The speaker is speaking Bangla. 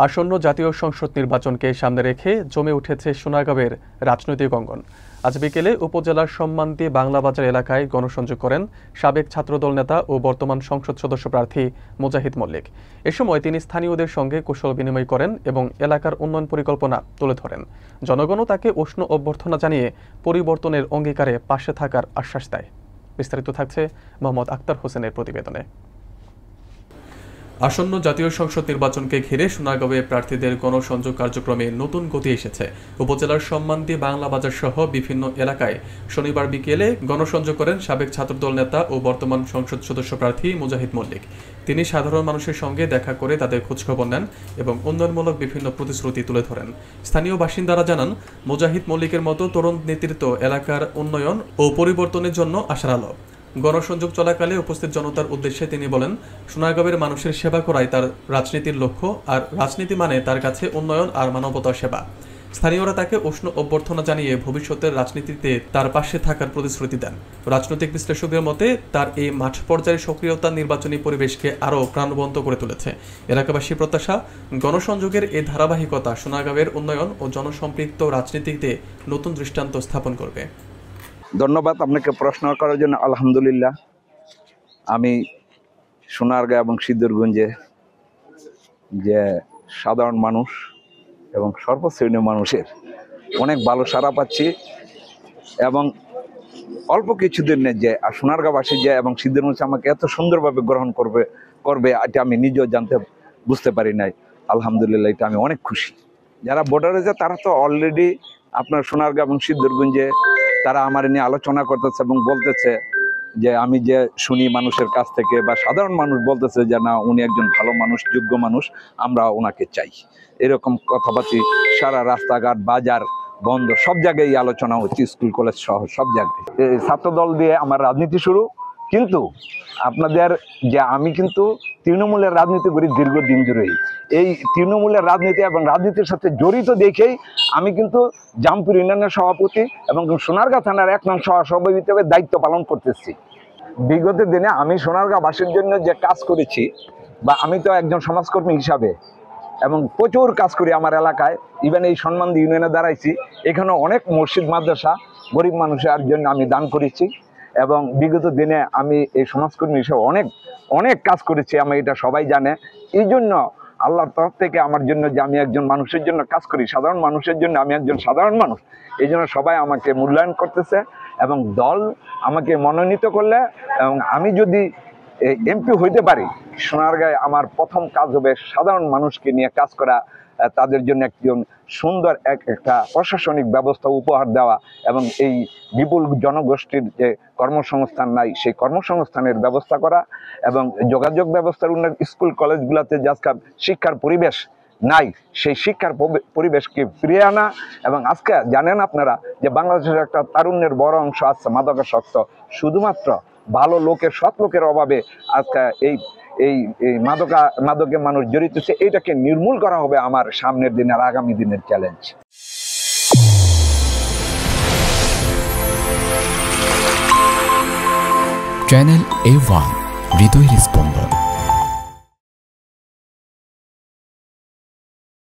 আসন্ন জাতীয় সংসদ নির্বাচনকে সামনে রেখে জমে উঠেছে সোনাগাঁওয়ের রাজনৈতিক অঙ্গন। আজ বিকেলে উপজেলার সম্মানতি বাংলাবাজার এলাকায় গণসংযোগ করেন সাবেক ছাত্রদল নেতা ও বর্তমান সংসদ সদস্য প্রার্থী মুজাহিদ মল্লিক। এ সময় তিনি স্থানীয়দের সঙ্গে কুশল বিনিময় করেন এবং এলাকার উন্নয়ন পরিকল্পনা তুলে ধরেন। জনগণও তাকে উষ্ণ অভ্যর্থনা জানিয়ে পরিবর্তনের অঙ্গীকারে পাশে থাকার আশ্বাস দেয়। বিস্তারিত থাকছে মোহাম্মদ আক্তার হোসেনের প্রতিবেদনে। আসন্ন জাতীয় সংসদ নির্বাচনকে ঘিরে সোনাগাঁওয়ে প্রার্থীদের গণসংযোগ কার্যক্রমে নতুন গতি এসেছে। উপজেলার সম্মানতি বাংলাবাজার সহ বিভিন্ন এলাকায় শনিবার বিকেলে গণসংযোগ করেন সাবেক ছাত্রদল নেতা ও বর্তমান সংসদ সদস্য প্রার্থী মুজাহিদ মল্লিক। তিনি সাধারণ মানুষের সঙ্গে দেখা করে তাদের খোঁজখবর নেন এবং উন্নয়নমূলক বিভিন্ন প্রতিশ্রুতি তুলে ধরেন। স্থানীয় বাসিন্দারা জানান, মুজাহিদ মল্লিকের মতো তরুণ নেতৃত্ব এলাকার উন্নয়ন ও পরিবর্তনের জন্য আশার আলো। গণসংযোগ চলাকালে উপস্থিত জনতার উদ্দেশ্যে তিনি বলেন, সোনাগাঁওয়ের মানুষের সেবা করাই তার রাজনীতির লক্ষ্য, আর রাজনীতি মানে তার কাছে উন্নয়ন আর মানবতার সেবা। স্থানীয়রা তাকে উষ্ণ অভ্যর্থনা জানিয়ে ভবিষ্যতের রাজনীতিতে তার পাশে থাকার প্রতিশ্রুতি দেন। রাজনৈতিক বিশ্লেষকদের মতে তার এই মাঠ পর্যায়ের সক্রিয়তা নির্বাচনী পরিবেশকে আরও প্রাণবন্ত করে তুলেছে। এলাকাবাসী প্রত্যাশা, গণসংযোগের এই ধারাবাহিকতা সোনাগাঁওয়ের উন্নয়ন ও জনসম্পৃক্ত রাজনীতিতে নতুন দৃষ্টান্ত স্থাপন করবে। ধন্যবাদ আপনাকে প্রশ্ন করার জন্য। আলহামদুলিল্লাহ, আমি সোনারগাঁ এবং সিদ্দুরগঞ্জে যে সাধারণ মানুষ এবং সর্বশ্রেণীর মানুষের অনেক ভালো সাড়া পাচ্ছি এবং অল্প কিছুদিনের যে সোনারগাঁওবাসী যে এবং সিদ্দুরগঞ্জ আমাকে এত সুন্দরভাবে গ্রহণ করবে এটা আমি নিজেও বুঝতে পারি নাই। আলহামদুলিল্লাহ, এটা আমি অনেক খুশি। যারা ভোটার আছে তারা তো অলরেডি আপনার সোনারগাঁ এবং সিদ্দুরগঞ্জে তারা আমার নিয়ে আলোচনা করতেছে এবং বলতেছে যে আমি যে শুনি মানুষের কাছ থেকে বা সাধারণ মানুষ বলতেছে যে না, উনি একজন ভালো মানুষ, যোগ্য মানুষ, আমরা ওনাকে চাই। এরকম কথাবার্তা সারা রাস্তাঘাট, বাজার, বন্দর সব জায়গায় এই আলোচনা হচ্ছে, স্কুল কলেজ সহ সব জায়গায়। ছাত্রদল দিয়ে আমার রাজনীতি শুরু, কিন্তু আপনাদের যে আমি কিন্তু তৃণমূলের রাজনীতি করি দীর্ঘদিন ধরেই। এই তৃণমূলের রাজনীতি এবং রাজনীতির সাথে জড়িত দেখেই আমি কিন্তু জামপুর ইউনিয়নের সভাপতি এবং সোনারগাঁ থানার 1 নং সহসভাপতি হিসেবে দায়িত্ব পালন করতেছি। বিগত দিনে আমি সোনারগাঁওবাসীর জন্য যে কাজ করেছি, বা আমি তো একজন সমাজকর্মী হিসাবে এবং প্রচুর কাজ করি আমার এলাকায়। ইভেন এই সম্মানতি ইউনিয়নে দাঁড়াইছি, এখানে অনেক মসজিদ মাদ্রাসা গরিব মানুষের জন্য আমি দান করেছি এবং বিগত দিনে আমি এই সমাজকর্মী হিসেবে অনেক কাজ করেছি, আমি এটা সবাই জানে। এই জন্য আল্লাহর তরফ থেকে আমার জন্য যে আমি একজন মানুষের জন্য কাজ করি, সাধারণ মানুষের জন্য আমি একজন সাধারণ মানুষ, এই জন্য সবাই আমাকে মূল্যায়ন করতেছে এবং দল আমাকে মনোনীত করলে এবং আমি যদি এমপি হইতে পারি, সোনারগাঁয়ে আমার প্রথম কাজ হবে সাধারণ মানুষকে নিয়ে কাজ করা, তাদের জন্য একজন সুন্দর একটা প্রশাসনিক ব্যবস্থা উপহার দেওয়া এবং এই বিপুল জনগোষ্ঠীর যে কর্মসংস্থান নাই সেই কর্মসংস্থানের ব্যবস্থা করা এবং যোগাযোগ ব্যবস্থার উন্নয়ন, স্কুল কলেজগুলোতে যে আজকাল শিক্ষার পরিবেশ নাই সেই শিক্ষার পরিবেশকে ফিরিয়ে আনা। এবং আজকে জানেন আপনারা যে বাংলাদেশের একটা তারুণ্যের বড় অংশ আছে মাদকাসক্ত, শুধুমাত্র ভালো লোকের, সৎ লোকের অভাবে আজকে এই মাদকে মানুষ জড়িত হচ্ছে। এইটাকে নির্মূল করা হবে আমার সামনের দিনের, আগামী দিনের চ্যালেঞ্জ। চ্যানেল A1, হৃদয়ের স্পন্দন।